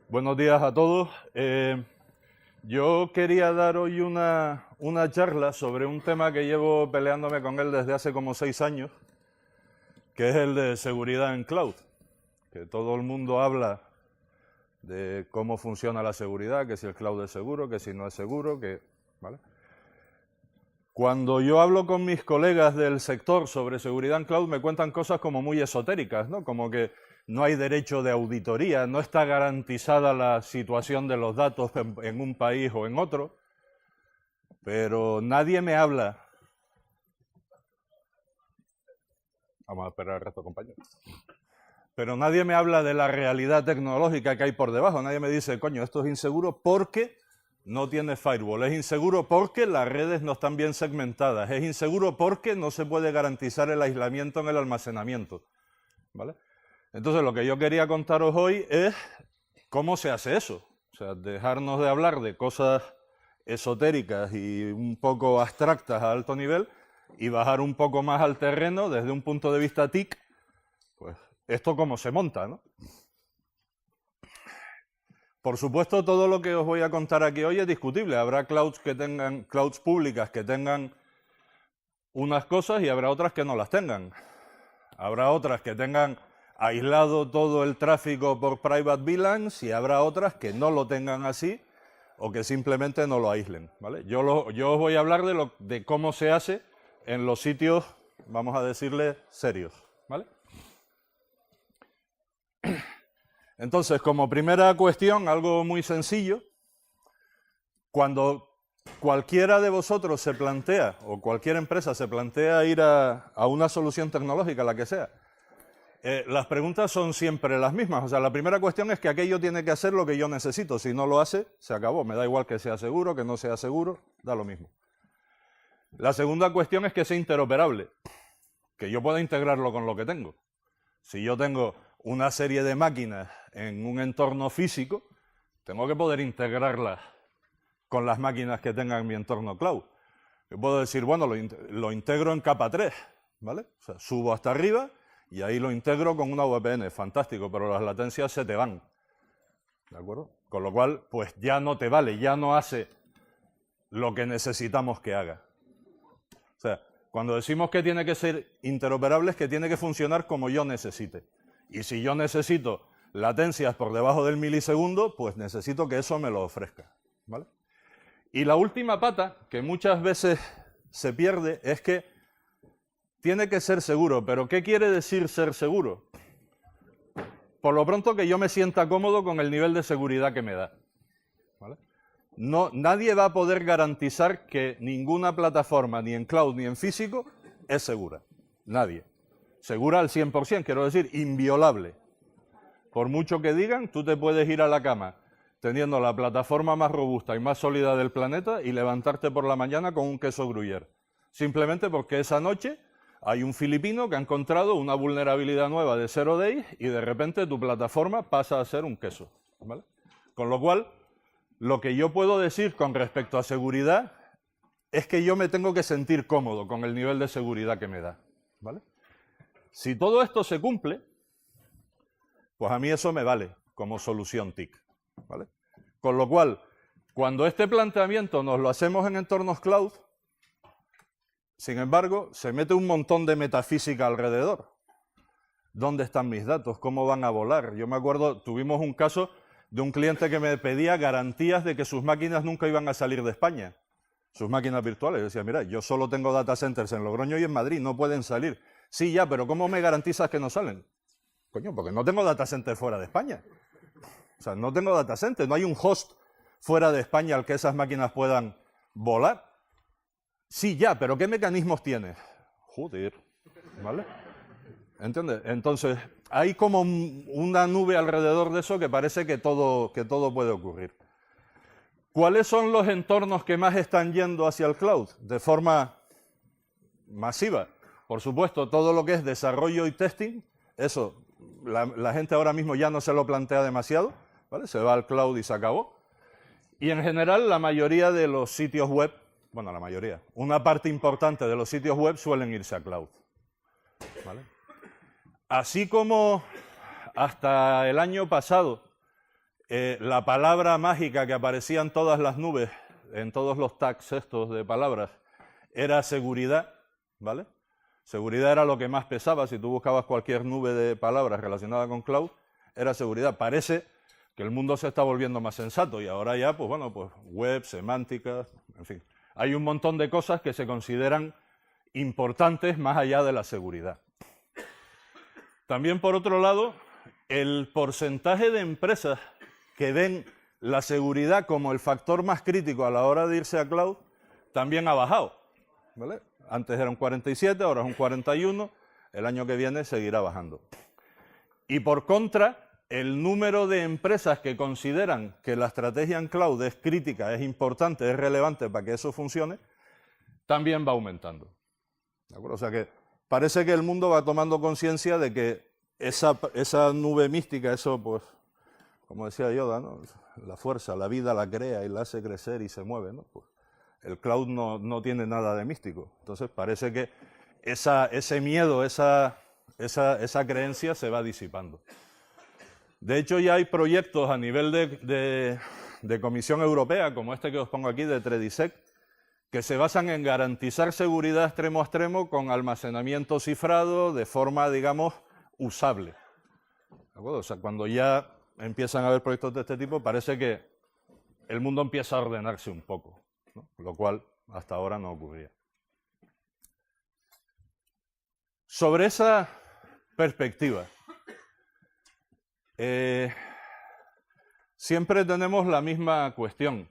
Buenos días a todos. Yo quería dar hoy una charla sobre un tema que llevo peleándome con él desde hace como 6 años, que es el de seguridad en cloud. Que todo el mundo habla de cómo funciona la seguridad, que si el cloud es seguro, que si no es seguro, ¿vale? Cuando yo hablo con mis colegas del sector sobre seguridad en cloud me cuentan cosas como muy esotéricas, ¿no? Como que no hay derecho de auditoría, no está garantizada la situación de los datos en un país o en otro, pero nadie me habla. Vamos a esperar al resto, compañeros. Pero nadie me habla de la realidad tecnológica que hay por debajo. Nadie me dice, coño, esto es inseguro porque no tiene firewall. Es inseguro porque las redes no están bien segmentadas. Es inseguro porque no se puede garantizar el aislamiento en el almacenamiento, ¿vale? Entonces, lo que yo quería contaros hoy es cómo se hace eso. O sea, dejarnos de hablar de cosas esotéricas y un poco abstractas a alto nivel y bajar un poco más al terreno desde un punto de vista TIC, pues esto cómo se monta, ¿no? Por supuesto, todo lo que os voy a contar aquí hoy es discutible. Habrá clouds públicas que tengan unas cosas y habrá otras que no las tengan. Habrá otras que tengan aislado todo el tráfico por private VLANs y habrá otras que no lo tengan así o que simplemente no lo aíslen, ¿vale? Yo os voy a hablar de cómo se hace en los sitios, vamos a decirle, serios, ¿vale? Entonces, como primera cuestión, algo muy sencillo, cuando cualquiera de vosotros se plantea, o cualquier empresa se plantea ir a una solución tecnológica, la que sea, las preguntas son siempre las mismas. O sea, la primera cuestión es que aquello tiene que hacer lo que yo necesito. Si no lo hace, se acabó. Me da igual que sea seguro, que no sea seguro, da lo mismo. La segunda cuestión es que sea interoperable, que yo pueda integrarlo con lo que tengo. Si yo tengo una serie de máquinas en un entorno físico, tengo que poder integrarlas con las máquinas que tenga en mi entorno cloud. Yo puedo decir, bueno, lo integro en capa 3, ¿vale? O sea, subo hasta arriba y ahí lo integro con una VPN, fantástico, pero las latencias se te van, ¿de acuerdo? Con lo cual, pues ya no te vale, ya no hace lo que necesitamos que haga. O sea, cuando decimos que tiene que ser interoperable es que tiene que funcionar como yo necesite. Y si yo necesito latencias por debajo del milisegundo, pues necesito que eso me lo ofrezca, ¿vale? Y la última pata, que muchas veces se pierde, es que tiene que ser seguro. ¿Pero qué quiere decir ser seguro? Por lo pronto que yo me sienta cómodo con el nivel de seguridad que me da, ¿vale? No, nadie va a poder garantizar que ninguna plataforma, ni en cloud ni en físico, es segura. Nadie. Segura al 100%, quiero decir, inviolable. Por mucho que digan, tú te puedes ir a la cama teniendo la plataforma más robusta y más sólida del planeta y levantarte por la mañana con un queso gruyère. Simplemente porque esa noche hay un filipino que ha encontrado una vulnerabilidad nueva de 0 days y de repente tu plataforma pasa a ser un queso, ¿vale? Con lo cual, lo que yo puedo decir con respecto a seguridad es que yo me tengo que sentir cómodo con el nivel de seguridad que me da, ¿vale? Si todo esto se cumple, pues a mí eso me vale como solución TIC, ¿vale? Con lo cual, cuando este planteamiento nos lo hacemos en entornos cloud, sin embargo, se mete un montón de metafísica alrededor. ¿Dónde están mis datos? ¿Cómo van a volar? Yo me acuerdo, tuvimos un caso de un cliente que me pedía garantías de que sus máquinas nunca iban a salir de España, sus máquinas virtuales. Yo decía, mira, yo solo tengo data centers en Logroño y en Madrid, no pueden salir. Sí, ya, pero ¿cómo me garantizas que no salen? Coño, porque no tengo data centers fuera de España. O sea, no tengo data centers, no hay un host fuera de España al que esas máquinas puedan volar. Sí, ya, pero ¿qué mecanismos tienes? Joder, ¿vale? ¿Entiendes? Entonces, hay como una nube alrededor de eso que parece que todo puede ocurrir. ¿Cuáles son los entornos que más están yendo hacia el cloud? De forma masiva. Por supuesto, todo lo que es desarrollo y testing, eso, la gente ahora mismo ya no se lo plantea demasiado, ¿vale? Se va al cloud y se acabó. Y en general, la mayoría de los sitios web, bueno, la mayoría, una parte importante de los sitios web suelen irse a cloud, ¿vale? Así como hasta el año pasado la palabra mágica que aparecía en todas las nubes, en todos los tags estos de palabras, era seguridad, ¿vale? Seguridad era lo que más pesaba. Si tú buscabas cualquier nube de palabras relacionada con cloud, era seguridad. Parece que el mundo se está volviendo más sensato y ahora ya, pues bueno, pues web, semántica, en fin. Hay un montón de cosas que se consideran importantes más allá de la seguridad. También, por otro lado, el porcentaje de empresas que ven la seguridad como el factor más crítico a la hora de irse a cloud también ha bajado, ¿vale? Antes era un 47, ahora es un 41, el año que viene seguirá bajando. Y por contra, el número de empresas que consideran que la estrategia en cloud es crítica, es importante, es relevante para que eso funcione, también va aumentando. ¿De acuerdo? O sea que parece que el mundo va tomando conciencia de que esa nube mística, eso pues, como decía Yoda, ¿no? La fuerza, la vida la crea y la hace crecer y se mueve, ¿no? Pues el cloud no tiene nada de místico. Entonces parece que ese miedo, esa creencia se va disipando. De hecho, ya hay proyectos a nivel de Comisión Europea, como este que os pongo aquí, de Tredisec, que se basan en garantizar seguridad extremo a extremo con almacenamiento cifrado de forma, digamos, usable. ¿De acuerdo? O sea, cuando ya empiezan a haber proyectos de este tipo, parece que el mundo empieza a ordenarse un poco, ¿no? Lo cual hasta ahora no ocurría. Sobre esa perspectiva, siempre tenemos la misma cuestión.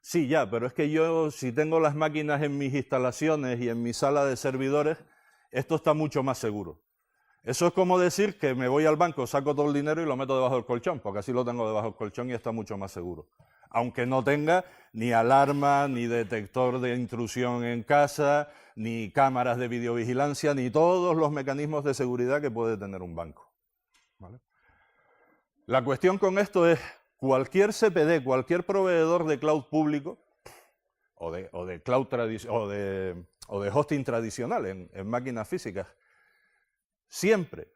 Sí, ya, pero es que yo, si tengo las máquinas en mis instalaciones y en mi sala de servidores, esto está mucho más seguro. Eso es como decir que me voy al banco, saco todo el dinero y lo meto debajo del colchón, porque así lo tengo debajo del colchón y está mucho más seguro. Aunque no tenga ni alarma, ni detector de intrusión en casa, ni cámaras de videovigilancia, ni todos los mecanismos de seguridad que puede tener un banco. ¿Vale? La cuestión con esto es, cualquier CPD, cualquier proveedor de cloud público, o de cloud o de hosting tradicional en máquinas físicas, siempre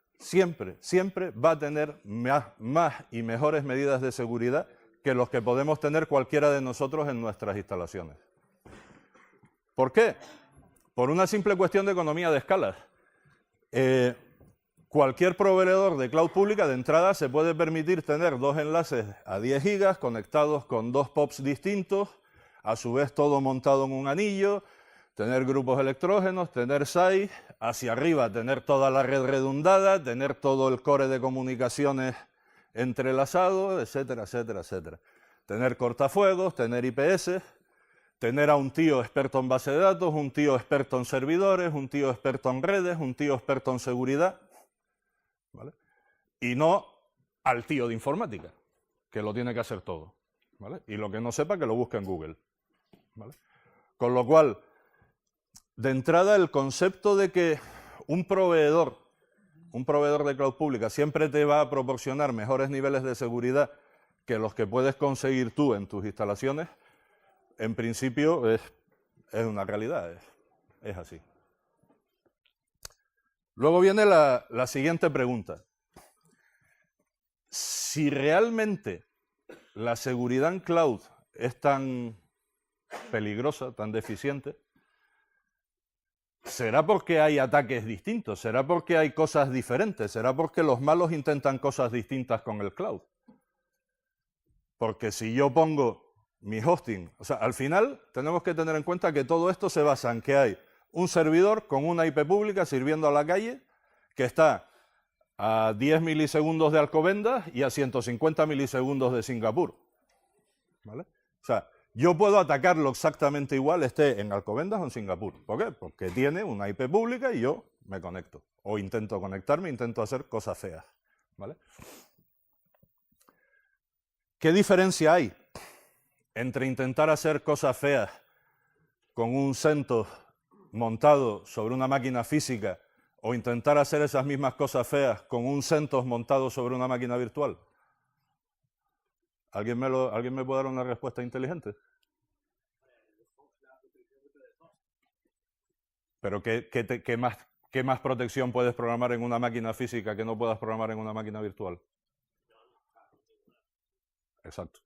va a tener más y mejores medidas de seguridad que los que podemos tener cualquiera de nosotros en nuestras instalaciones. ¿Por qué? Por una simple cuestión de economía de escalas. Cualquier proveedor de cloud pública de entrada se puede permitir tener 2 enlaces a 10 gigas conectados con 2 POPs distintos, a su vez todo montado en un anillo, tener grupos electrógenos, tener SAI, hacia arriba tener toda la red redundada, tener todo el core de comunicaciones entrelazado, etcétera, etcétera, etcétera. Tener cortafuegos, tener IPS, tener a un tío experto en base de datos, un tío experto en servidores, un tío experto en redes, un tío experto en seguridad, ¿vale? Y no al tío de informática, que lo tiene que hacer todo, ¿vale? Y lo que no sepa, que lo busque en Google, ¿vale? Con lo cual, de entrada, el concepto de que un proveedor de cloud pública siempre te va a proporcionar mejores niveles de seguridad que los que puedes conseguir tú en tus instalaciones, en principio es una realidad, es así. Luego viene la siguiente pregunta. Si realmente la seguridad en cloud es tan peligrosa, tan deficiente, ¿será porque hay ataques distintos? ¿Será porque hay cosas diferentes? ¿Será porque los malos intentan cosas distintas con el cloud? Porque si yo pongo mi hosting, o sea, al final tenemos que tener en cuenta que todo esto se basa en que hay un servidor con una IP pública sirviendo a la calle que está a 10 milisegundos de Alcobendas y a 150 milisegundos de Singapur, ¿vale? O sea, yo puedo atacarlo exactamente igual, esté en Alcobendas o en Singapur. ¿Por qué? Porque tiene una IP pública y yo me conecto. O intento conectarme, intento hacer cosas feas, ¿vale? ¿Qué diferencia hay entre intentar hacer cosas feas con un CentOS montado sobre una máquina física o intentar hacer esas mismas cosas feas con un CentOS montado sobre una máquina virtual? ¿Alguien me puede dar una respuesta inteligente? ¿Pero qué más protección puedes programar en una máquina física que no puedas programar en una máquina virtual? Exacto.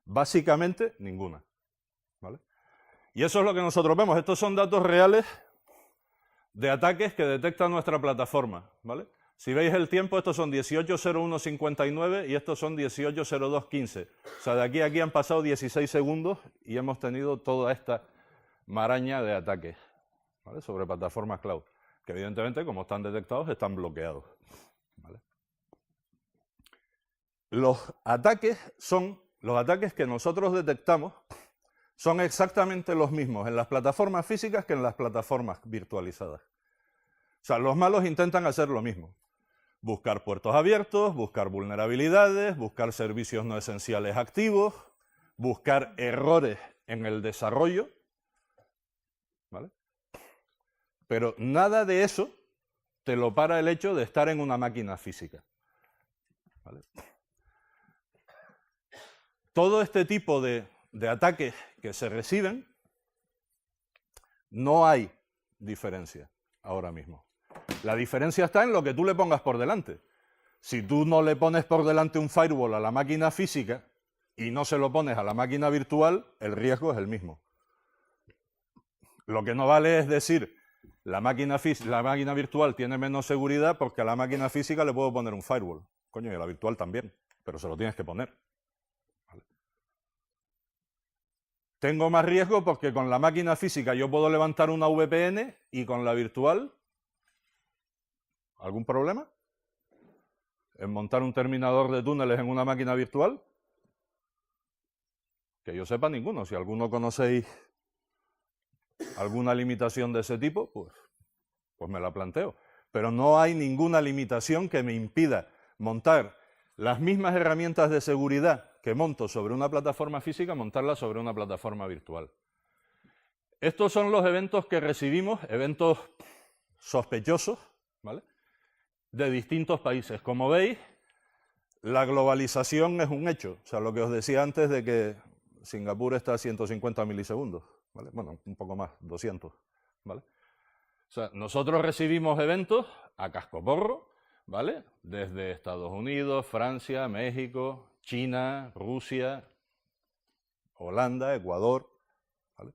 Básicamente, ninguna. ¿Vale? Y eso es lo que nosotros vemos. Estos son datos reales de ataques que detecta nuestra plataforma. ¿Vale? Si veis el tiempo, estos son 18:01:59 y estos son 18:02:15. O sea, de aquí a aquí han pasado 16 segundos y hemos tenido toda esta maraña de ataques, ¿vale? Sobre plataformas cloud, que evidentemente, como están detectados, están bloqueados. ¿Vale? Los ataques que nosotros detectamos son exactamente los mismos en las plataformas físicas que en las plataformas virtualizadas. O sea, los malos intentan hacer lo mismo. Buscar puertos abiertos, buscar vulnerabilidades, buscar servicios no esenciales activos, buscar errores en el desarrollo, ¿vale? Pero nada de eso te lo para el hecho de estar en una máquina física, ¿vale? Todo este tipo de ataques que se reciben, no hay diferencia ahora mismo. La diferencia está en lo que tú le pongas por delante. Si tú no le pones por delante un firewall a la máquina física y no se lo pones a la máquina virtual, el riesgo es el mismo. Lo que no vale es decir, la máquina virtual tiene menos seguridad porque a la máquina física le puedo poner un firewall. Coño, y a la virtual también, pero se lo tienes que poner. ¿Vale? Tengo más riesgo porque con la máquina física yo puedo levantar una VPN y con la virtual, ¿algún problema? ¿En montar un terminador de túneles en una máquina virtual? Que yo sepa, ninguno. Si alguno conocéis alguna limitación de ese tipo, pues me la planteo. Pero no hay ninguna limitación que me impida montar las mismas herramientas de seguridad que monto sobre una plataforma física, montarlas sobre una plataforma virtual. Estos son los eventos que recibimos, eventos sospechosos, ¿vale? De distintos países. Como veis, la globalización es un hecho. O sea, lo que os decía antes de que Singapur está a 150 milisegundos, ¿vale? Bueno, un poco más, 200, ¿vale? O sea, nosotros recibimos eventos a cascoporro, ¿vale? Desde Estados Unidos, Francia, México, China, Rusia, Holanda, Ecuador, ¿vale?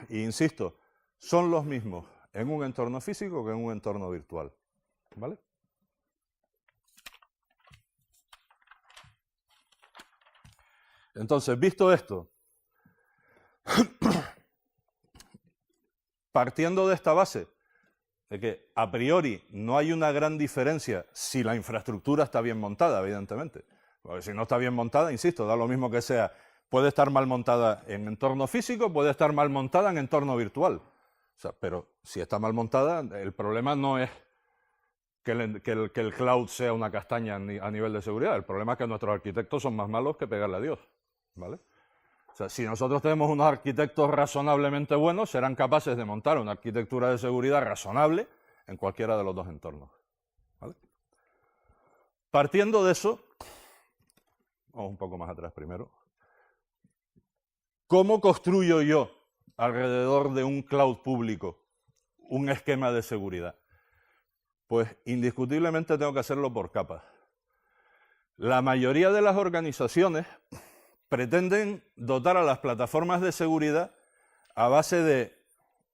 E insisto, son los mismos en un entorno físico que en un entorno virtual, ¿vale? Entonces, visto esto, partiendo de esta base, de que a priori no hay una gran diferencia si la infraestructura está bien montada, evidentemente. Porque si no está bien montada, insisto, da lo mismo que sea, puede estar mal montada en entorno físico, puede estar mal montada en entorno virtual. O sea, pero si está mal montada, el problema no es que el cloud sea una castaña a nivel de seguridad. El problema es que nuestros arquitectos son más malos que pegarle a Dios, ¿vale? O sea, si nosotros tenemos unos arquitectos razonablemente buenos, serán capaces de montar una arquitectura de seguridad razonable en cualquiera de los dos entornos, ¿vale? Partiendo de eso, vamos un poco más atrás primero. ¿Cómo construyo yo alrededor de un cloud público un esquema de seguridad? Pues indiscutiblemente tengo que hacerlo por capas. La mayoría de las organizaciones pretenden dotar a las plataformas de seguridad a base de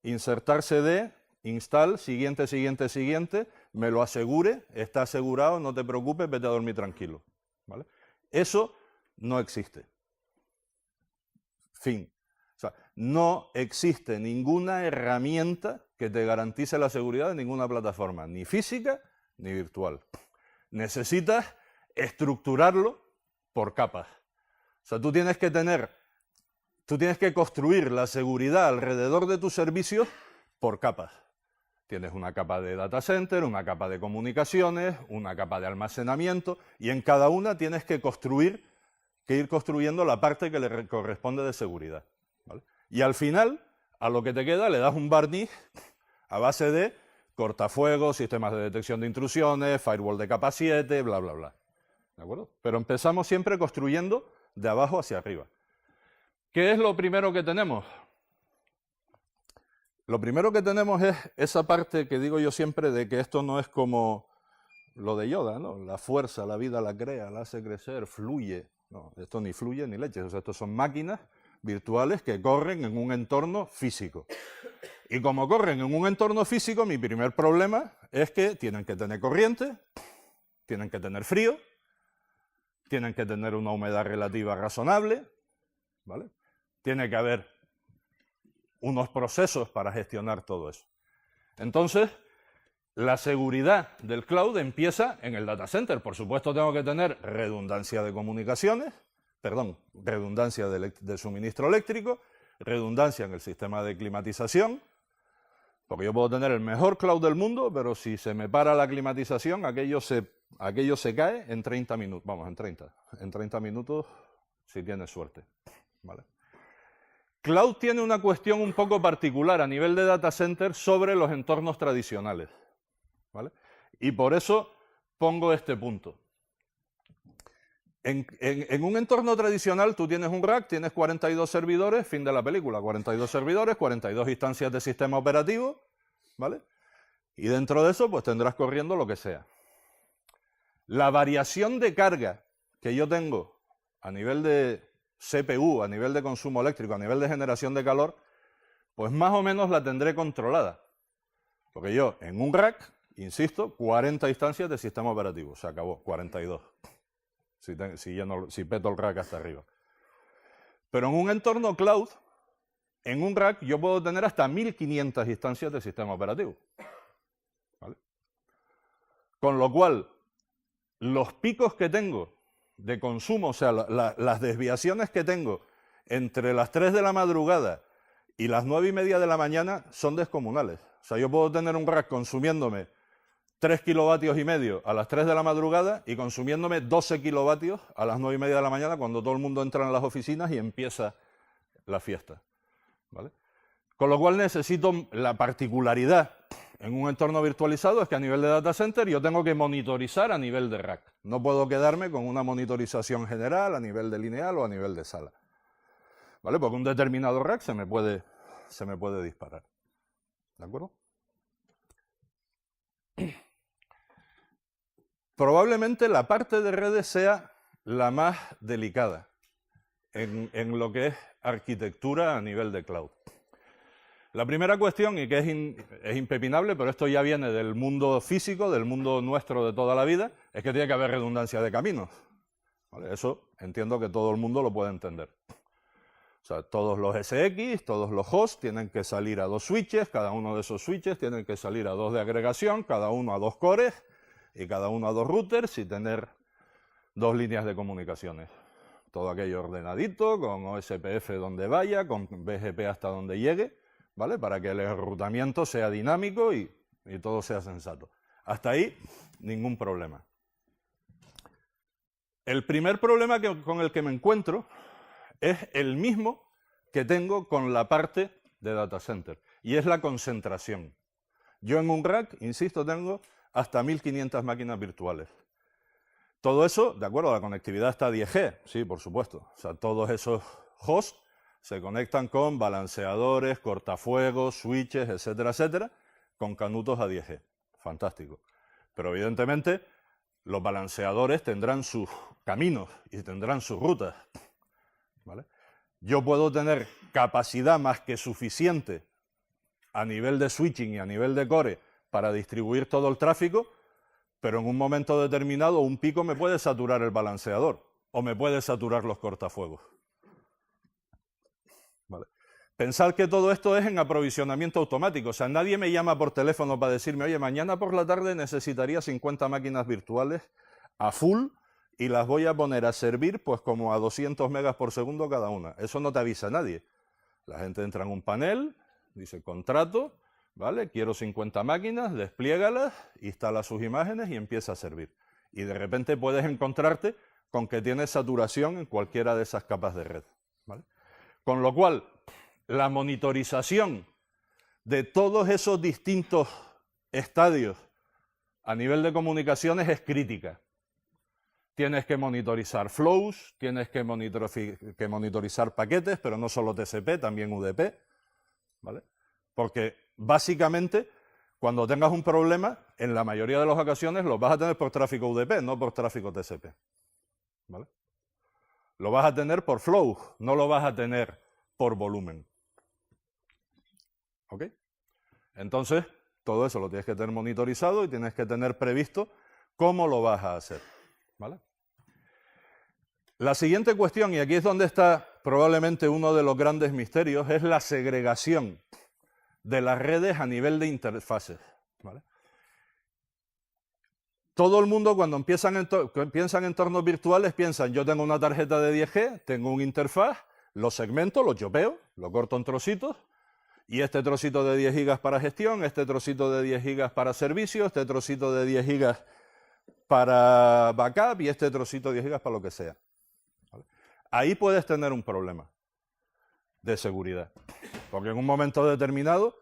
insertar CD, install, siguiente, siguiente, siguiente, me lo asegure, está asegurado, no te preocupes, vete a dormir tranquilo, ¿vale? Eso no existe. Fin. O sea, no existe ninguna herramienta que te garantice la seguridad de ninguna plataforma, ni física ni virtual. Necesitas estructurarlo por capas. O sea, tú tienes que construir la seguridad alrededor de tus servicios por capas. Tienes una capa de data center, una capa de comunicaciones, una capa de almacenamiento, y en cada una tienes que ir construyendo la parte que le corresponde de seguridad, ¿vale? Y al final, a lo que te queda, le das un barniz a base de cortafuegos, sistemas de detección de intrusiones, firewall de capa 7, bla, bla, bla. ¿De acuerdo? Pero empezamos siempre construyendo de abajo hacia arriba. ¿Qué es lo primero que tenemos? Lo primero que tenemos es esa parte que digo yo siempre de que esto no es como lo de Yoda, ¿no? La fuerza, la vida la crea, la hace crecer, fluye. No, esto ni fluye ni leche. O sea, estos son máquinas virtuales que corren en un entorno físico. Y como corren en un entorno físico, mi primer problema es que tienen que tener corriente, tienen que tener frío, tienen que tener una humedad relativa razonable, ¿vale? Tiene que haber unos procesos para gestionar todo eso. Entonces, la seguridad del cloud empieza en el data center. Por supuesto, tengo que tener redundancia de comunicaciones, redundancia de suministro eléctrico, redundancia en el sistema de climatización, porque yo puedo tener el mejor cloud del mundo, pero si se me para la climatización, aquello se cae en 30 minutos. Vamos, en 30 minutos si tienes suerte, ¿vale? Cloud tiene una cuestión un poco particular a nivel de data center sobre los entornos tradicionales, ¿vale? Y por eso pongo este punto. En un entorno tradicional tú tienes un rack, tienes 42 servidores, fin de la película, 42 servidores, 42 instancias de sistema operativo, ¿vale? Y dentro de eso pues tendrás corriendo lo que sea. La variación de carga que yo tengo a nivel de CPU, a nivel de consumo eléctrico, a nivel de generación de calor, pues más o menos la tendré controlada. Porque yo en un rack, insisto, 40 instancias de sistema operativo, se acabó, 42. Si peto el rack hasta arriba. Pero en un entorno cloud, en un rack yo puedo tener hasta 1500 instancias de sistema operativo, ¿vale? Con lo cual, los picos que tengo de consumo, o sea, las desviaciones que tengo entre las 3 de la madrugada y las 9:30 de la mañana son descomunales. O sea, yo puedo tener un rack consumiéndome 3 kilovatios y medio a las 3 de la madrugada y consumiéndome 12 kilovatios a las 9:30 de la mañana cuando todo el mundo entra en las oficinas y empieza la fiesta, ¿vale? Con lo cual necesito la particularidad en un entorno virtualizado es que a nivel de data center yo tengo que monitorizar a nivel de rack. No puedo quedarme con una monitorización general a nivel de lineal o a nivel de sala, ¿vale? Porque un determinado rack se me puede disparar, ¿de acuerdo? Probablemente la parte de redes sea la más delicada en lo que es arquitectura a nivel de cloud. La primera cuestión, y que es impepinable, pero esto ya viene del mundo físico, del mundo nuestro de toda la vida, es que tiene que haber redundancia de caminos, ¿vale? Eso entiendo que todo el mundo lo puede entender. O sea, todos los SX, todos los hosts tienen que salir a 2 switches, cada uno de esos switches tienen que salir a 2 de agregación, cada uno a 2 cores, y cada uno a 2 routers y tener 2 líneas de comunicaciones. Todo aquello ordenadito, con OSPF donde vaya, con BGP hasta donde llegue, ¿vale? Para que el enrutamiento sea dinámico y todo sea sensato. Hasta ahí, ningún problema. El primer problema con el que me encuentro es el mismo que tengo con la parte de data center, y es la concentración. Yo en un rack, insisto, tengo hasta 1500 máquinas virtuales. Todo eso, de acuerdo, la conectividad está a 10G, sí, por supuesto. O sea, todos esos hosts se conectan con balanceadores, cortafuegos, switches, etcétera, etcétera, con canutos a 10G. Fantástico. Pero evidentemente los balanceadores tendrán sus caminos y tendrán sus rutas, ¿vale? Yo puedo tener capacidad más que suficiente a nivel de switching y a nivel de core para distribuir todo el tráfico, pero en un momento determinado un pico me puede saturar el balanceador o me puede saturar los cortafuegos, ¿vale? Pensad que todo esto es en aprovisionamiento automático. O sea, nadie me llama por teléfono para decirme, oye, mañana por la tarde necesitaría 50 máquinas virtuales a full y las voy a poner a servir pues como a 200 megas por segundo cada una. Eso no te avisa nadie. La gente entra en un panel, dice contrato, ¿vale? Quiero 50 máquinas, despliégalas, instala sus imágenes y empieza a servir. Y de repente puedes encontrarte con que tienes saturación en cualquiera de esas capas de red, ¿vale? Con lo cual, la monitorización de todos esos distintos estadios a nivel de comunicaciones es crítica. Tienes que monitorizar flows, tienes que monitorizar paquetes, pero no solo TCP, también UDP, ¿vale? Porque básicamente Cuando tengas un problema, en la mayoría de las ocasiones lo vas a tener por tráfico UDP, no por tráfico TCP. ¿Vale? Lo vas a tener por flow, no lo vas a tener por volumen. ¿Ok? Entonces, todo eso lo tienes que tener monitorizado y tienes que tener previsto cómo lo vas a hacer. ¿Vale? La siguiente cuestión, y aquí es donde está probablemente uno de los grandes misterios, es la segregación de las redes a nivel de interfaces. ¿Vale? Todo el mundo cuando piensan en entornos virtuales piensan, yo tengo una tarjeta de 10G, tengo un interfaz, los segmento, los chopeo, lo corto en trocitos, y este trocito de 10 gigas para gestión, este trocito de 10 gigas para servicios, este trocito de 10 gigas para backup y este trocito de 10 gigas para lo que sea. ¿Vale? Ahí puedes tener un problema de seguridad, porque en un momento determinado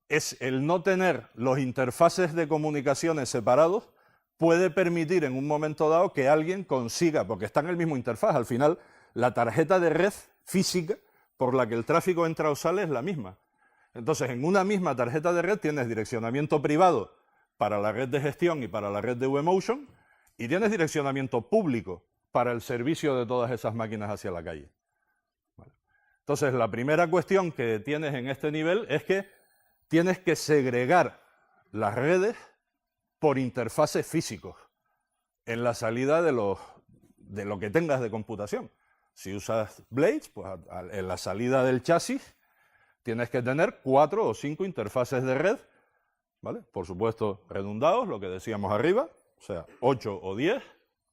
es el no tener los interfaces de comunicaciones separados puede permitir en un momento dado que alguien consiga, porque está en el mismo interfaz, al final la tarjeta de red física por la que el tráfico entra o sale es la misma. Entonces, en una misma tarjeta de red tienes direccionamiento privado para la red de gestión y para la red de vMotion y tienes direccionamiento público para el servicio de todas esas máquinas hacia la calle. ¿Vale? Entonces, la primera cuestión que tienes en este nivel es que tienes que segregar las redes por interfaces físicos en la salida de lo que tengas de computación. Si usas Blades, pues en la salida del chasis tienes que tener 4 o 5 interfaces de red, ¿vale? Por supuesto, redundados, lo que decíamos arriba, o sea, 8 o 10,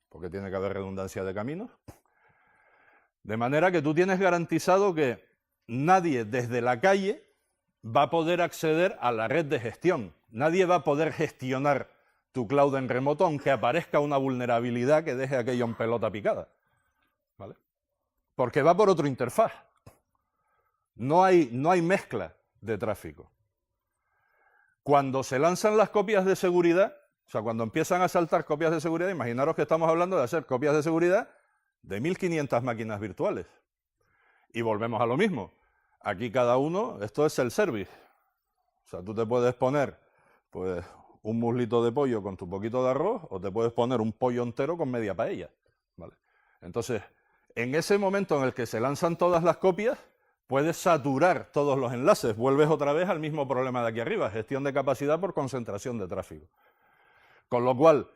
porque tiene que haber redundancia de caminos. De manera que tú tienes garantizado que nadie desde la calle va a poder acceder a la red de gestión. Nadie va a poder gestionar tu cloud en remoto aunque aparezca una vulnerabilidad que deje aquello en pelota picada. ¿Vale? Porque va por otro interfaz. No hay mezcla de tráfico. Cuando se lanzan las copias de seguridad, o sea, cuando empiezan a saltar copias de seguridad, imaginaros que estamos hablando de hacer copias de seguridad de 1500 máquinas virtuales. Y volvemos a lo mismo. Aquí cada uno, esto es el service. O sea, tú te puedes poner pues, un muslito de pollo con tu poquito de arroz o te puedes poner un pollo entero con media paella. ¿Vale? Entonces, en ese momento en el que se lanzan todas las copias, puedes saturar todos los enlaces. Vuelves otra vez al mismo problema de aquí arriba, gestión de capacidad por concentración de tráfico. Con lo cual,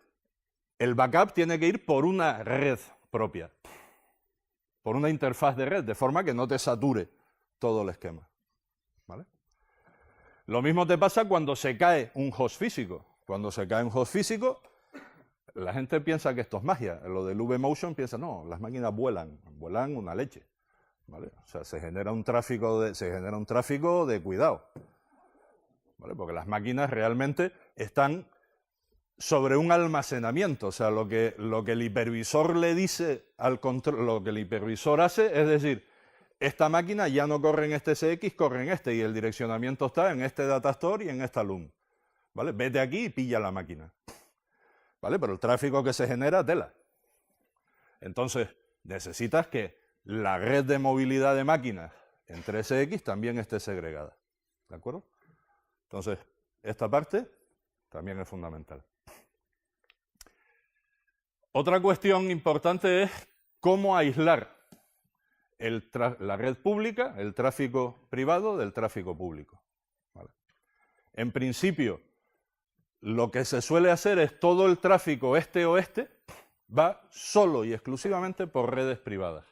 el backup tiene que ir por una red propia, por una interfaz de red, de forma que no te sature todo el esquema. ¿Vale? Lo mismo te pasa cuando se cae un host físico. Cuando se cae un host físico, la gente piensa que esto es magia. Lo del vMotion piensa, no, las máquinas vuelan una leche. ¿Vale? O sea, se genera un tráfico de cuidado. ¿Vale? Porque las máquinas realmente están sobre un almacenamiento. O sea, lo que el hipervisor le dice al control, lo que el hipervisor hace es decir, esta máquina ya no corre en este CX, corre en este, y el direccionamiento está en este datastore y en esta LUN. ¿Vale? Vete aquí y pilla la máquina. ¿Vale? Pero el tráfico que se genera, tela. Entonces, necesitas que la red de movilidad de máquinas en 3X también esté segregada. ¿De acuerdo? Entonces, esta parte también es fundamental. Otra cuestión importante es cómo aislar la red pública, el tráfico privado del tráfico público. ¿Vale? En principio, lo que se suele hacer es todo el tráfico este-oeste va solo y exclusivamente por redes privadas.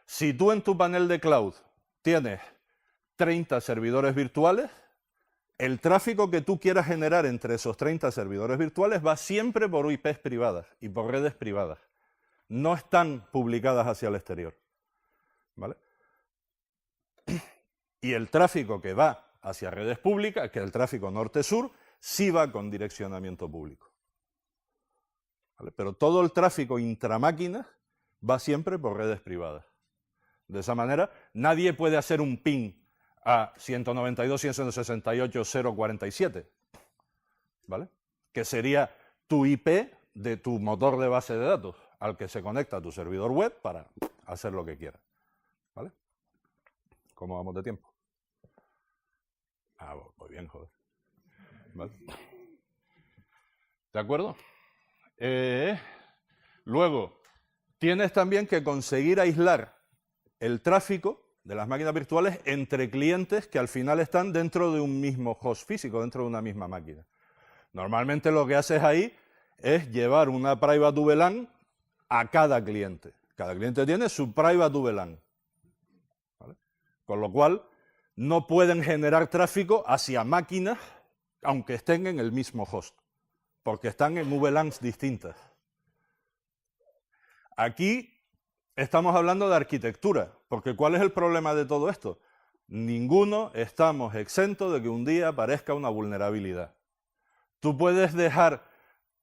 Si tú en tu panel de cloud tienes 30 servidores virtuales, el tráfico que tú quieras generar entre esos 30 servidores virtuales va siempre por IPs privadas y por redes privadas. No están publicadas hacia el exterior. ¿Vale? Y el tráfico que va hacia redes públicas, que es el tráfico norte-sur, sí va con direccionamiento público. ¿Vale? Pero todo el tráfico intramáquinas va siempre por redes privadas. De esa manera, nadie puede hacer un ping a 192.168.047, ¿vale? Que sería tu IP de tu motor de base de datos, al que se conecta tu servidor web para hacer lo que quiera. ¿Vale? ¿Cómo vamos de tiempo? Ah, muy bien, joder. ¿Vale? ¿De acuerdo? Luego, tienes también que conseguir aislar el tráfico de las máquinas virtuales entre clientes que al final están dentro de un mismo host físico, dentro de una misma máquina. Normalmente lo que haces ahí es llevar una private VLAN a cada cliente. Cada cliente tiene su private VLAN. ¿Vale? Con lo cual, no pueden generar tráfico hacia máquinas aunque estén en el mismo host, porque están en VLANs distintas. Aquí estamos hablando de arquitectura, porque ¿cuál es el problema de todo esto? Ninguno estamos exentos de que un día aparezca una vulnerabilidad. Tú puedes dejar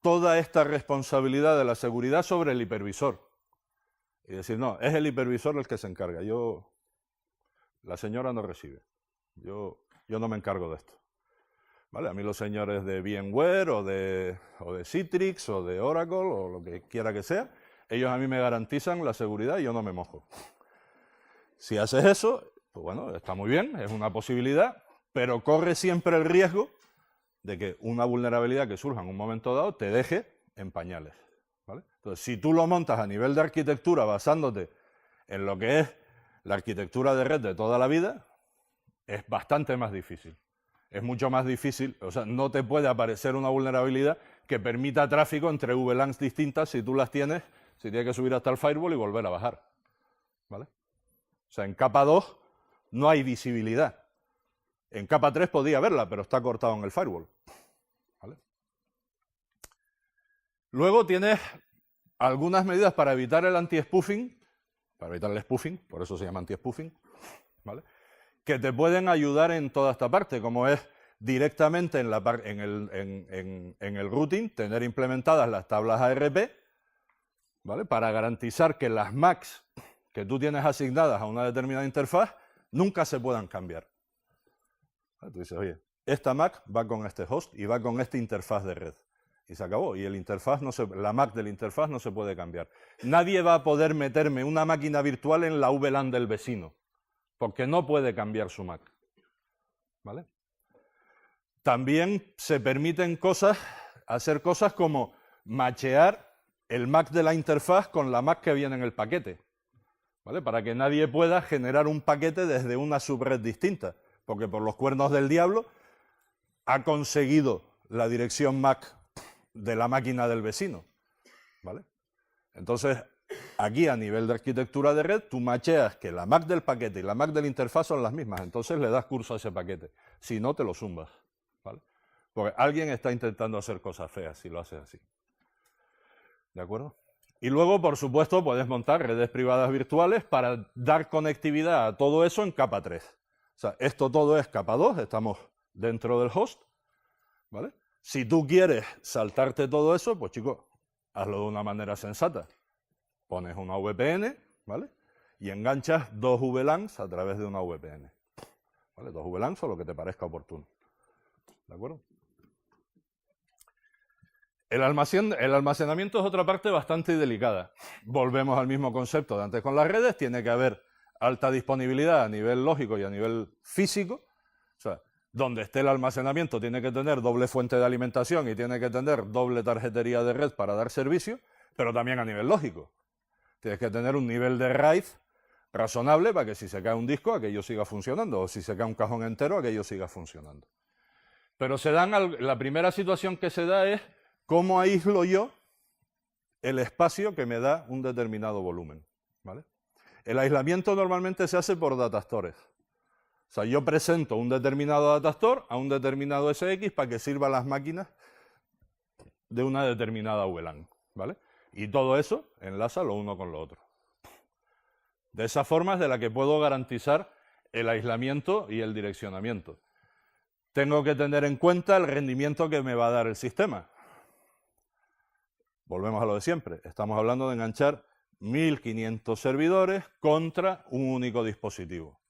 toda esta responsabilidad de la seguridad sobre el hipervisor y decir, no, es el hipervisor el que se encarga, la señora no recibe, yo no me encargo de esto. ¿Vale? A mí los señores de VMware o de Citrix o de Oracle o lo que quiera que sea, ellos a mí me garantizan la seguridad y yo no me mojo. Si haces eso, pues bueno, está muy bien, es una posibilidad, pero corre siempre el riesgo de que una vulnerabilidad que surja en un momento dado te deje en pañales. ¿Vale? Entonces, si tú lo montas a nivel de arquitectura basándote en lo que es la arquitectura de red de toda la vida, es bastante más difícil. Es mucho más difícil, o sea, no te puede aparecer una vulnerabilidad que permita tráfico entre VLANs distintas si tú las tienes, si tienes que subir hasta el firewall y volver a bajar. ¿Vale? O sea, en capa 2 no hay visibilidad. En capa 3 podía haberla, pero está cortado en el firewall. ¿Vale? Luego tienes algunas medidas para evitar el anti-spoofing, para evitar el spoofing, por eso se llama anti-spoofing, ¿vale? Que te pueden ayudar en toda esta parte, como es directamente en el routing, tener implementadas las tablas ARP, ¿vale? Para garantizar que las MACs que tú tienes asignadas a una determinada interfaz nunca se puedan cambiar. Tú dices, oye, esta MAC va con este host y va con esta interfaz de red. Y se acabó. Y la MAC de la interfaz no se puede cambiar. Nadie va a poder meterme una máquina virtual en la VLAN del vecino, porque no puede cambiar su MAC. ¿Vale? También se permiten hacer cosas como machear el MAC de la interfaz con la MAC que viene en el paquete. ¿Vale? Para que nadie pueda generar un paquete desde una subred distinta, porque por los cuernos del diablo ha conseguido la dirección MAC de la máquina del vecino. ¿Vale? Entonces, aquí a nivel de arquitectura de red, tú macheas que la MAC del paquete y la MAC de la interfaz son las mismas, entonces le das curso a ese paquete. Si no, te lo zumbas. ¿Vale? Porque alguien está intentando hacer cosas feas si lo haces así. ¿De acuerdo? Y luego, por supuesto, puedes montar redes privadas virtuales para dar conectividad a todo eso en capa 3. O sea, esto todo es capa 2, estamos dentro del host. ¿Vale? Si tú quieres saltarte todo eso, pues chicos, hazlo de una manera sensata. Pones una VPN, ¿vale? Y enganchas 2 VLANs a través de una VPN. ¿Vale? 2 VLANs o lo que te parezca oportuno. ¿De acuerdo? El almacenamiento es otra parte bastante delicada. Volvemos al mismo concepto de antes con las redes. Tiene que haber alta disponibilidad a nivel lógico y a nivel físico. O sea, donde esté el almacenamiento tiene que tener doble fuente de alimentación y tiene que tener doble tarjetería de red para dar servicio, pero también a nivel lógico. Tienes que tener un nivel de RAID razonable para que si se cae un disco, aquello siga funcionando, o si se cae un cajón entero, aquello siga funcionando. Pero la primera situación que se da es cómo aíslo yo el espacio que me da un determinado volumen. ¿Vale? El aislamiento normalmente se hace por datastores. O sea, yo presento un determinado datastore a un determinado SX para que sirva a las máquinas de una determinada VLAN. ¿Vale? Y todo eso enlaza lo uno con lo otro. De esa forma es de la que puedo garantizar el aislamiento y el direccionamiento. Tengo que tener en cuenta el rendimiento que me va a dar el sistema. Volvemos a lo de siempre. Estamos hablando de enganchar 1500 servidores contra un único dispositivo.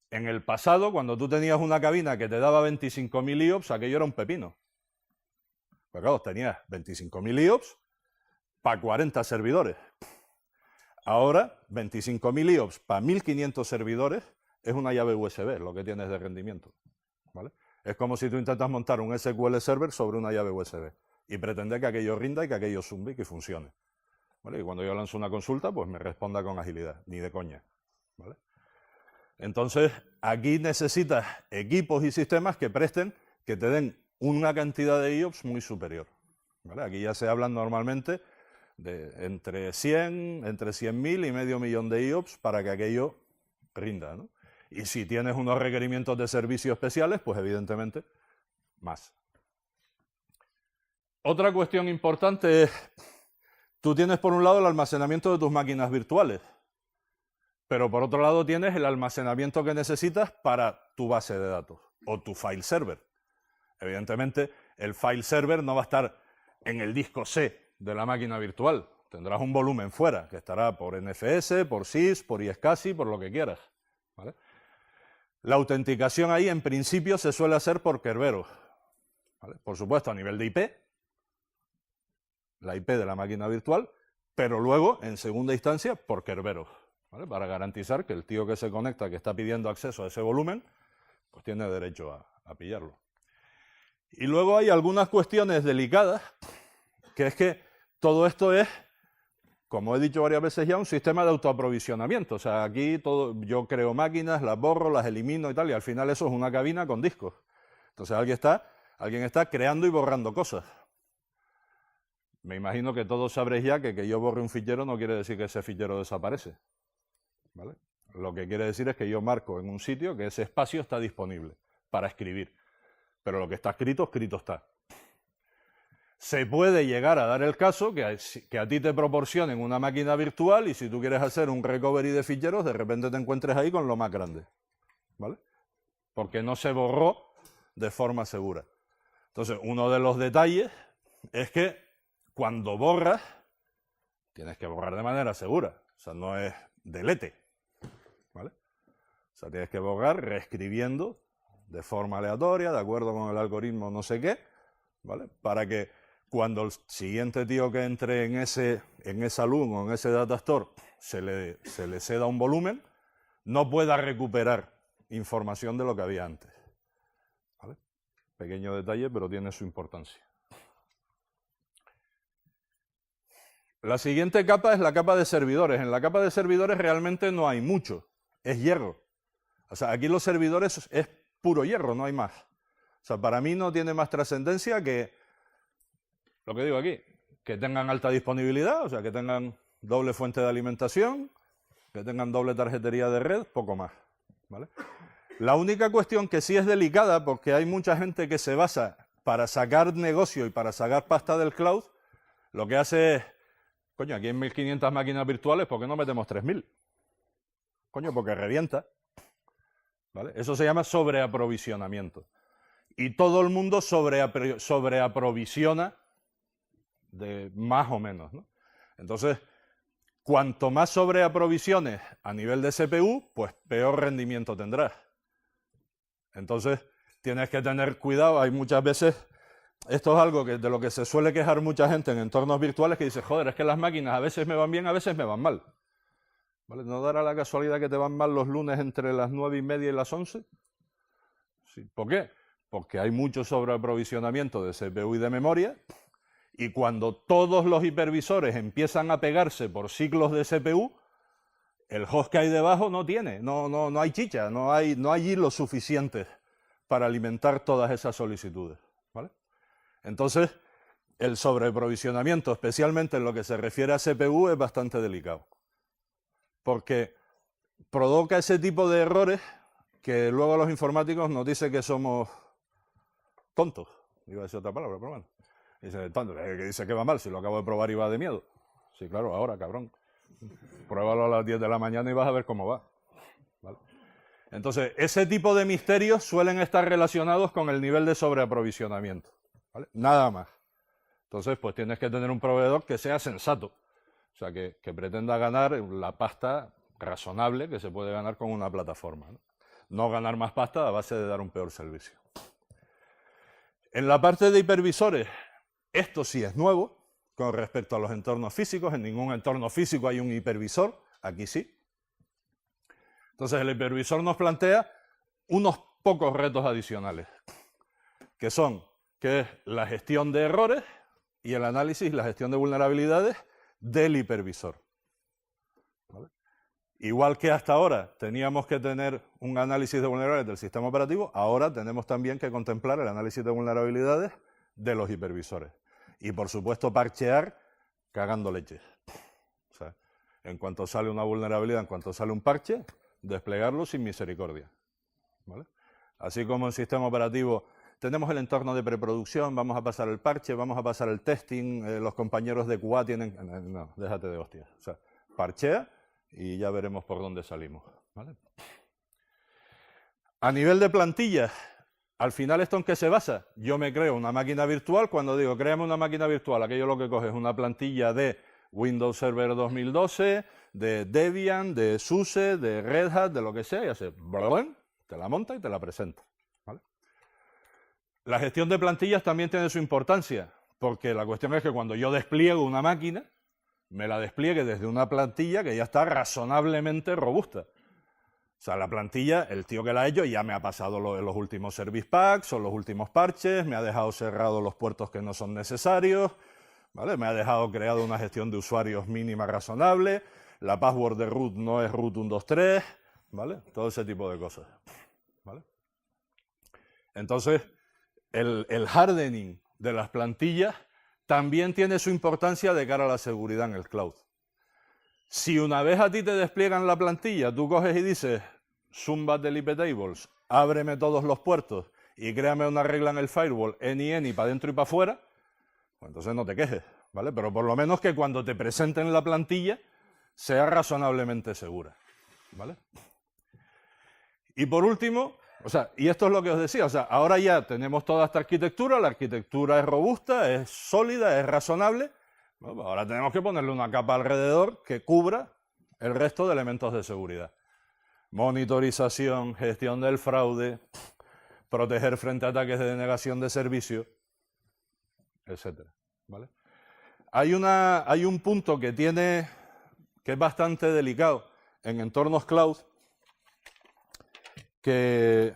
En el pasado, cuando tú tenías una cabina que te daba 25.000 IOPS, aquello era un pepino. Pues claro, tenías 25.000 IOPS para 40 servidores. Ahora, 25.000 IOPS para 1.500 servidores es una llave USB, lo que tienes de rendimiento. ¿Vale? Es como si tú intentas montar un SQL Server sobre una llave USB y pretender que aquello rinda y que aquello zumbe y que funcione. ¿Vale? Y cuando yo lanzo una consulta, pues me responda con agilidad, ni de coña. ¿Vale? Entonces, aquí necesitas equipos y sistemas que que te den una cantidad de IOPS muy superior. ¿Vale? Aquí ya se hablan normalmente de entre 100.000 y medio millón de IOPS para que aquello rinda, ¿no? Y si tienes unos requerimientos de servicios especiales, pues evidentemente más. Otra cuestión importante es, tú tienes por un lado el almacenamiento de tus máquinas virtuales, pero por otro lado tienes el almacenamiento que necesitas para tu base de datos o tu file server. Evidentemente, el file server no va a estar en el disco C de la máquina virtual. Tendrás un volumen fuera, que estará por NFS, por SYS, por iSCSI, por lo que quieras. ¿Vale? La autenticación ahí, en principio, se suele hacer por Kerberos. ¿Vale? Por supuesto, a nivel de IP, la IP de la máquina virtual, pero luego, en segunda instancia, por Kerberos. ¿Vale? Para garantizar que el tío que se conecta, que está pidiendo acceso a ese volumen, pues tiene derecho a pillarlo. Y luego hay algunas cuestiones delicadas, que es que todo esto es, como he dicho varias veces ya, un sistema de autoaprovisionamiento. O sea, aquí yo creo máquinas, las borro, las elimino y tal, y al final eso es una cabina con discos. Entonces alguien está creando y borrando cosas. Me imagino que todos sabréis ya que yo borre un fichero no quiere decir que ese fichero desaparece. ¿Vale? Lo que quiere decir es que yo marco en un sitio que ese espacio está disponible para escribir. Pero lo que está escrito, escrito está. Se puede llegar a dar el caso que a ti te proporcionen una máquina virtual y si tú quieres hacer un recovery de ficheros, de repente te encuentres ahí con lo más grande. ¿Vale? Porque no se borró de forma segura. Entonces, uno de los detalles es que cuando borras, tienes que borrar de manera segura. O sea, no es delete. ¿Vale? O sea, tienes que borrar reescribiendo de forma aleatoria, de acuerdo con el algoritmo no sé qué, ¿vale? Para que cuando el siguiente tío que entre en esa LUN o en ese data store se le ceda un volumen, no pueda recuperar información de lo que había antes. ¿Vale? Pequeño detalle, pero tiene su importancia. La siguiente capa es la capa de servidores. En la capa de servidores realmente no hay mucho, es hierro. O sea, aquí los servidores es puro hierro, no hay más. O sea, para mí no tiene más trascendencia que lo que digo aquí, que tengan alta disponibilidad, o sea, que tengan doble fuente de alimentación, que tengan doble tarjetería de red, poco más. ¿Vale? La única cuestión que sí es delicada, porque hay mucha gente que se basa para sacar negocio y para sacar pasta del cloud, lo que hace es, coño, aquí hay 1.500 máquinas virtuales, ¿por qué no metemos 3.000? Coño, porque revienta. ¿Vale? Eso se llama sobreaprovisionamiento. Y todo el mundo sobreaprovisiona de más o menos, ¿no? Entonces, cuanto más sobreaprovisiones a nivel de CPU, pues peor rendimiento tendrás. Entonces, tienes que tener cuidado. Hay muchas veces, esto es algo de lo que se suele quejar mucha gente en entornos virtuales, que dice, joder, es que las máquinas a veces me van bien, a veces me van mal. ¿Vale? ¿No dará la casualidad que te van mal los lunes entre las 9:30 y las 11? Sí. ¿Por qué? Porque hay mucho sobreaprovisionamiento de CPU y de memoria, y cuando todos los hipervisores empiezan a pegarse por ciclos de CPU, el host que hay debajo no hay chicha, no hay hilos suficientes para alimentar todas esas solicitudes. ¿Vale? Entonces, el sobreprovisionamiento, especialmente en lo que se refiere a CPU, es bastante delicado. Porque provoca ese tipo de errores que luego los informáticos nos dicen que somos tontos. Iba a decir otra palabra, pero bueno. Dice, tonto, que dice que va mal, si lo acabo de probar y va de miedo. Sí, claro, ahora, cabrón. Pruébalo a las 10 de la mañana y vas a ver cómo va. ¿Vale? Entonces, ese tipo de misterios suelen estar relacionados con el nivel de sobreaprovisionamiento. ¿Vale? Nada más. Entonces, pues tienes que tener un proveedor que sea sensato. O sea, que pretenda ganar la pasta razonable que se puede ganar con una plataforma. No ganar más pasta a base de dar un peor servicio. En la parte de hipervisores, esto sí es nuevo con respecto a los entornos físicos. En ningún entorno físico hay un hipervisor, aquí sí. Entonces el hipervisor nos plantea unos pocos retos adicionales. que es la gestión de errores y el análisis, la gestión de vulnerabilidades del hipervisor. ¿Vale? Igual que hasta ahora teníamos que tener un análisis de vulnerabilidades del sistema operativo, ahora tenemos también que contemplar el análisis de vulnerabilidades de los hipervisores. Y por supuesto parchear cagando leches. O sea, en cuanto sale una vulnerabilidad, en cuanto sale un parche, desplegarlo sin misericordia. ¿Vale? Así como en sistema operativo tenemos el entorno de preproducción, vamos a pasar el parche, vamos a pasar el testing, los compañeros de QA tienen... No, déjate de hostias. O sea, parchea y ya veremos por dónde salimos. ¿Vale? A nivel de plantillas, al final, ¿esto en qué se basa? Yo me creo una máquina virtual. Cuando digo, créame una máquina virtual, aquello lo que coge es una plantilla de Windows Server 2012, de Debian, de SUSE, de Red Hat, de lo que sea, y hace... te la monta y te la presenta. ¿Vale? La gestión de plantillas también tiene su importancia, porque la cuestión es que cuando yo despliego una máquina, me la despliegue desde una plantilla que ya está razonablemente robusta. O sea, la plantilla, el tío que la ha hecho ya me ha pasado los últimos service packs o los últimos parches, me ha dejado cerrados los puertos que no son necesarios, ¿vale? Me ha dejado creado una gestión de usuarios mínima razonable, la password de root no es root 123, ¿vale? Todo ese tipo de cosas, ¿vale? Entonces, el hardening de las plantillas también tiene su importancia de cara a la seguridad en el cloud. Si una vez a ti te despliegan la plantilla, tú coges y dices, Zumba del IP tables, ábreme todos los puertos y créame una regla en el firewall, any, para adentro y para afuera, pues entonces no te quejes, ¿vale? Pero por lo menos que cuando te presenten la plantilla sea razonablemente segura, ¿vale? Y por último, o sea, y esto es lo que os decía, o sea, ahora ya tenemos toda esta arquitectura, la arquitectura es robusta, es sólida, es razonable. Bueno, pues ahora tenemos que ponerle una capa alrededor que cubra el resto de elementos de seguridad. Monitorización, gestión del fraude, proteger frente a ataques de denegación de servicio, etc. ¿Vale? Hay un punto que es bastante delicado en entornos cloud, que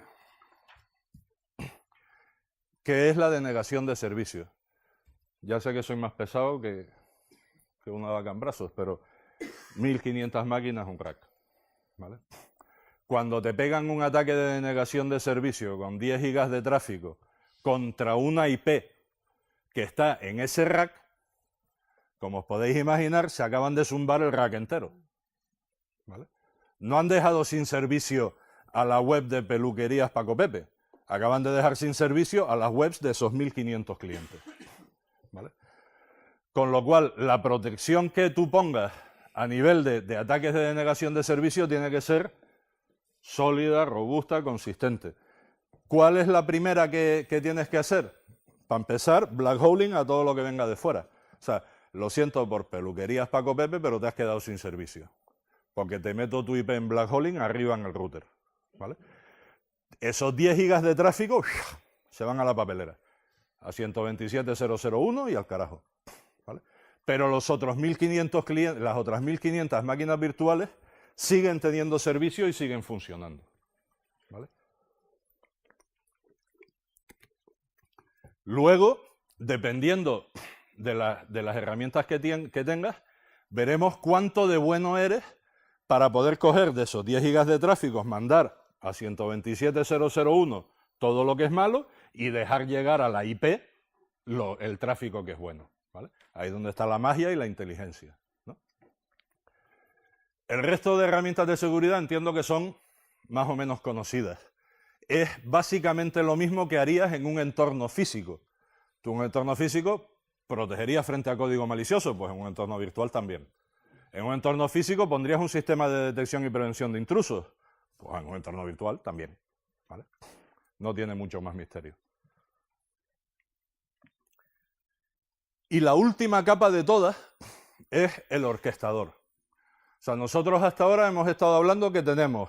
es la denegación de servicio. Ya sé que soy más pesado que una vaca en brazos, pero 1500 máquinas es un crack, ¿vale? Cuando te pegan un ataque de denegación de servicio con 10 gigas de tráfico contra una IP que está en ese rack, como os podéis imaginar, se acaban de zumbar el rack entero, ¿vale? No han dejado sin servicio a la web de peluquerías Paco Pepe, acaban de dejar sin servicio a las webs de esos 1500 clientes. ¿Vale? Con lo cual, la protección que tú pongas a nivel de ataques de denegación de servicio tiene que ser sólida, robusta, consistente. ¿Cuál es la primera que tienes que hacer? Para empezar, black holing a todo lo que venga de fuera. O sea, lo siento por peluquerías Paco Pepe, pero te has quedado sin servicio. Porque te meto tu IP en black holing arriba en el router. ¿Vale? Esos 10 gigas de tráfico se van a la papelera. A 127.0.0.1 y al carajo, ¿vale? Pero los otros 1500 clientes, las otras 1500 máquinas virtuales siguen teniendo servicio y siguen funcionando, ¿vale? Luego, dependiendo de las herramientas que tengas, veremos cuánto de bueno eres para poder coger de esos 10 gigas de tráfico, mandar a 127.0.0.1 todo lo que es malo y dejar llegar a la IP el tráfico que es bueno, ¿vale? Ahí es donde está la magia y la inteligencia, ¿no? El resto de herramientas de seguridad entiendo que son más o menos conocidas. Es básicamente lo mismo que harías en un entorno físico. Tú en un entorno físico protegerías frente a código malicioso, pues en un entorno virtual también. En un entorno físico pondrías un sistema de detección y prevención de intrusos, pues en un entorno virtual también, ¿vale? No tiene mucho más misterio. Y la última capa de todas es el orquestador. O sea, nosotros hasta ahora hemos estado hablando que tenemos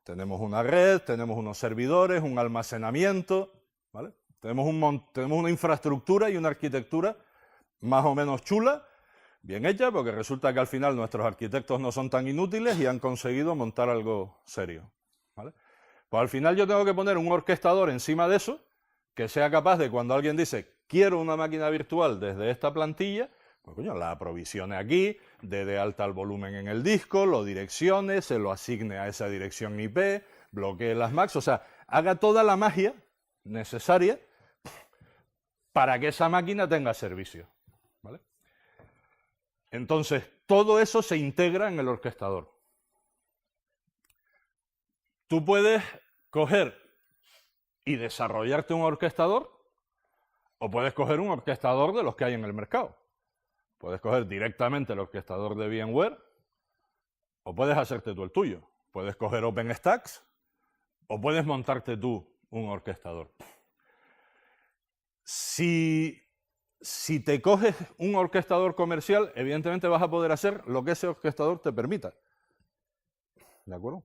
una red, tenemos unos servidores, un almacenamiento, ¿vale? Tenemos una infraestructura y una arquitectura más o menos chula, bien hecha, porque resulta que al final nuestros arquitectos no son tan inútiles y han conseguido montar algo serio, ¿vale? Pues al final yo tengo que poner un orquestador encima de eso que sea capaz de, cuando alguien dice, quiero una máquina virtual desde esta plantilla, pues coño, la aprovisione aquí, dé de alta el volumen en el disco, lo direccione, se lo asigne a esa dirección IP, bloquee las MACs, o sea, haga toda la magia necesaria para que esa máquina tenga servicio, ¿vale? Entonces, todo eso se integra en el orquestador. Tú puedes coger y desarrollarte un orquestador, o puedes coger un orquestador de los que hay en el mercado. Puedes coger directamente el orquestador de VMware, o puedes hacerte tú el tuyo. Puedes coger OpenStack, o puedes montarte tú un orquestador. Si te coges un orquestador comercial, evidentemente vas a poder hacer lo que ese orquestador te permita. ¿De acuerdo?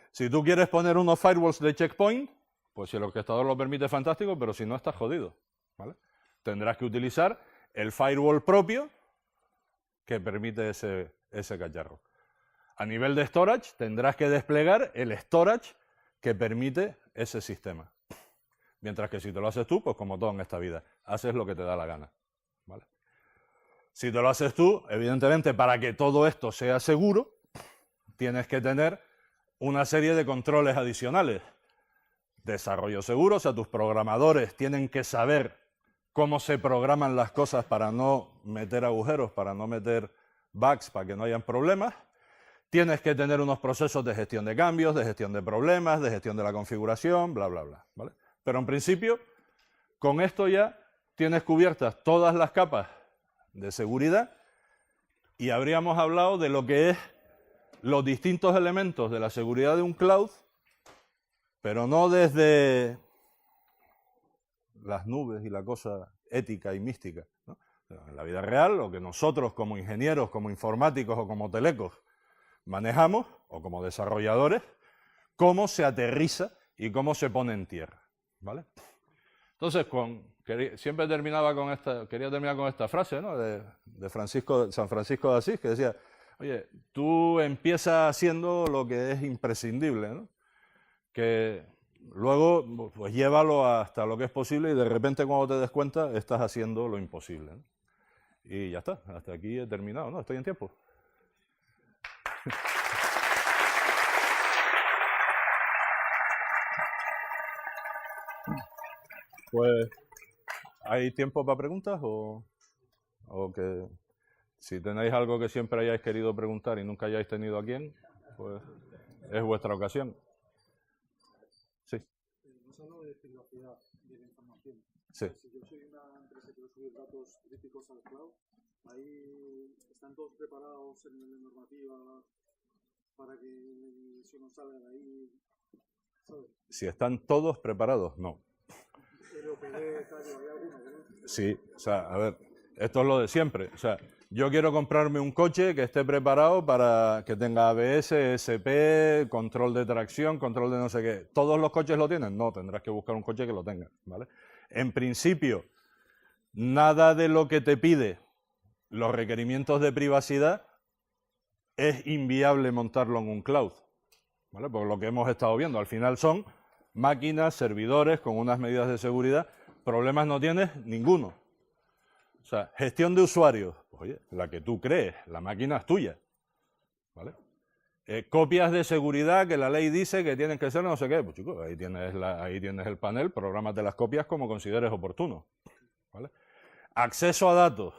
Si tú quieres poner unos firewalls de checkpoint, pues si el orquestador lo permite, fantástico, pero si no, estás jodido, ¿vale? Tendrás que utilizar el firewall propio que permite ese cacharro. A nivel de storage, tendrás que desplegar el storage que permite ese sistema. Mientras que si te lo haces tú, pues como todo en esta vida, haces lo que te da la gana, ¿vale? Si te lo haces tú, evidentemente, para que todo esto sea seguro, tienes que tener una serie de controles adicionales. Desarrollo seguro, o sea, tus programadores tienen que saber cómo se programan las cosas para no meter agujeros, para no meter bugs, para que no hayan problemas. Tienes que tener unos procesos de gestión de cambios, de gestión de problemas, de gestión de la configuración, bla, bla, bla, ¿vale? Pero en principio, con esto ya tienes cubiertas todas las capas de seguridad y habríamos hablado de lo que es los distintos elementos de la seguridad de un cloud, pero no desde las nubes y la cosa ética y mística, ¿no? En la vida real, lo que nosotros como ingenieros, como informáticos o como telecos manejamos, o como desarrolladores, cómo se aterriza y cómo se pone en tierra, ¿vale? Entonces, siempre quería terminar con esta frase, ¿no? de San Francisco de Asís, que decía, oye, tú empiezas haciendo lo que es imprescindible, ¿no? Que luego, pues llévalo hasta lo que es posible y de repente cuando te des cuenta estás haciendo lo imposible, ¿no? Y ya está, hasta aquí he terminado, ¿no? Estoy en tiempo. Pues, ¿hay tiempo para preguntas o que si tenéis algo que siempre hayáis querido preguntar y nunca hayáis tenido a quién, pues es vuestra ocasión? Sí. Hemos hablado de privacidad de la información. Sí. Si yo soy una empresa que quiero subir datos críticos al cloud, ahí están todos preparados en la normativa para que eso no salga de ahí, ¿sabes? Si están todos preparados, no. LOPD, tal, ¿hay alguno? Sí, o sea, a ver, esto es lo de siempre. O sea, yo quiero comprarme un coche que esté preparado para que tenga ABS, ESP, control de tracción, control de no sé qué. ¿Todos los coches lo tienen? No, tendrás que buscar un coche que lo tenga, ¿vale? En principio, nada de lo que te pide los requerimientos de privacidad es inviable montarlo en un cloud, ¿vale? Porque lo que hemos estado viendo, al final son máquinas, servidores con unas medidas de seguridad. Problemas no tienes ninguno. O sea, gestión de usuarios, pues, oye, la que tú crees, la máquina es tuya, ¿vale? Copias de seguridad que la ley dice que tienen que ser no sé qué, pues chicos, ahí tienes el panel, prográmate las copias como consideres oportuno, ¿vale? Acceso a datos,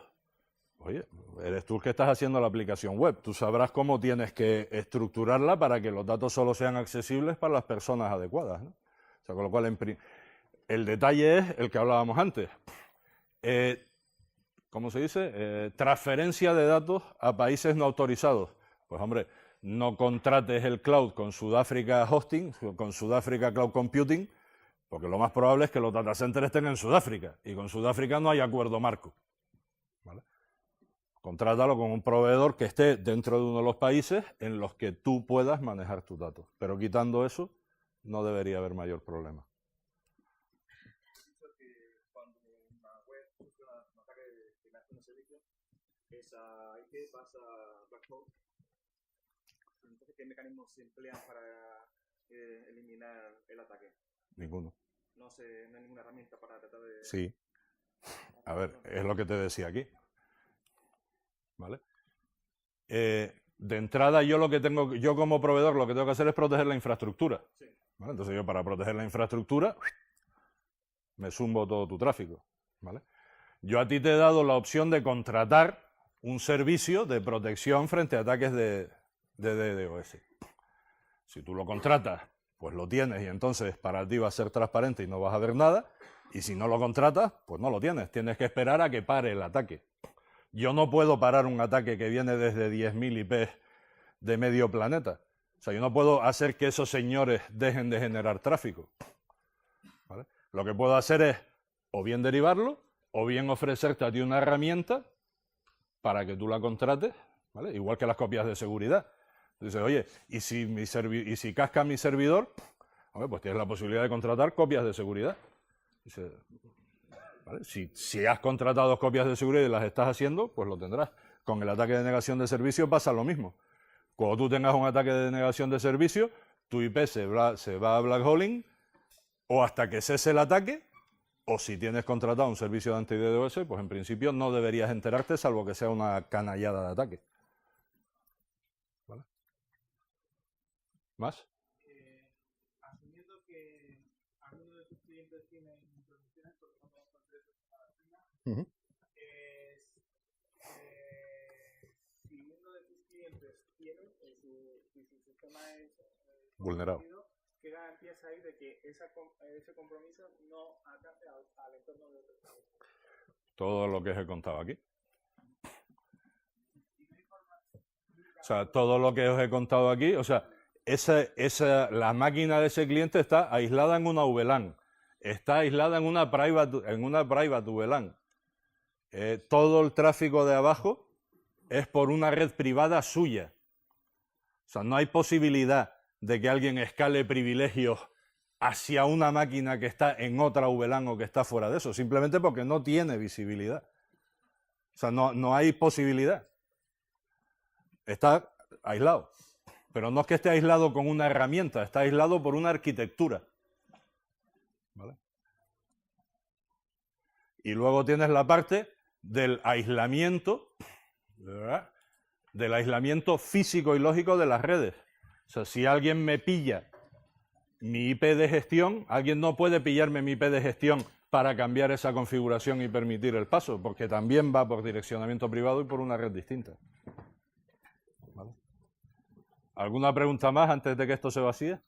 oye, eres tú el que estás haciendo la aplicación web, tú sabrás cómo tienes que estructurarla para que los datos solo sean accesibles para las personas adecuadas, ¿no? O sea, con lo cual, el detalle es el que hablábamos antes. ¿Cómo se dice? Transferencia de datos a países no autorizados. Pues hombre, no contrates el cloud con Sudáfrica Hosting, con Sudáfrica Cloud Computing, porque lo más probable es que los data centers estén en Sudáfrica, y con Sudáfrica no hay acuerdo marco, ¿vale? Contrátalo con un proveedor que esté dentro de uno de los países en los que tú puedas manejar tus datos. Pero quitando eso, no debería haber mayor problema. Esa IP pasa black box. Entonces, ¿qué mecanismos se emplean para eliminar el ataque? Ninguno. no hay ninguna herramienta para tratar de... Sí. A ver, es lo que te decía aquí. ¿Vale? De entrada, yo como proveedor lo que tengo que hacer es proteger la infraestructura. Sí. ¿Vale? Entonces yo para proteger la infraestructura me zumbo todo tu tráfico. ¿Vale? Yo a ti te he dado la opción de contratar un servicio de protección frente a ataques de DDoS. Si tú lo contratas, pues lo tienes y entonces para ti va a ser transparente y no vas a ver nada. Y si no lo contratas, pues no lo tienes. Tienes que esperar a que pare el ataque. Yo no puedo parar un ataque que viene desde 10.000 IPs de medio planeta. O sea, yo no puedo hacer que esos señores dejen de generar tráfico. ¿Vale? Lo que puedo hacer es o bien derivarlo o bien ofrecerte a ti una herramienta para que tú la contrates, ¿vale? Igual que las copias de seguridad. Dices, oye, ¿y si casca mi servidor? Hombre, pues tienes la posibilidad de contratar copias de seguridad. Dice, ¿vale? Si has contratado copias de seguridad y las estás haciendo, pues lo tendrás. Con el ataque de negación de servicio pasa lo mismo. Cuando tú tengas un ataque de negación de servicio, tu IP se va a blackholing o hasta que cese el ataque, o si tienes contratado un servicio de anti-DDoS, pues en principio no deberías enterarte salvo que sea una canallada de ataque. ¿Vale? ¿Más? Asumiendo que alguno de tus clientes tiene introducciones, porque no podemos hacer eso para la China, si uno de tus clientes tiene, si su sistema es Vulnerado. ¿qué garantías hay de que ese compromiso no alcance al entorno de otros países? Todo lo que os he contado aquí. O sea, todo lo que os he contado aquí, o sea, la máquina de ese cliente está aislada en una VLAN, está aislada en una private VLAN. Todo el tráfico de abajo es por una red privada suya. O sea, no hay posibilidad de que alguien escale privilegios hacia una máquina que está en otra VLAN o que está fuera de eso, simplemente porque no tiene visibilidad. O sea, no hay posibilidad. Está aislado. Pero no es que esté aislado con una herramienta, está aislado por una arquitectura. ¿Vale? Y luego tienes la parte del aislamiento, ¿verdad? Del aislamiento físico y lógico de las redes. O sea, si alguien me pilla mi IP de gestión, alguien no puede pillarme mi IP de gestión para cambiar esa configuración y permitir el paso, porque también va por direccionamiento privado y por una red distinta. ¿Vale? ¿Alguna pregunta más antes de que esto se vacíe?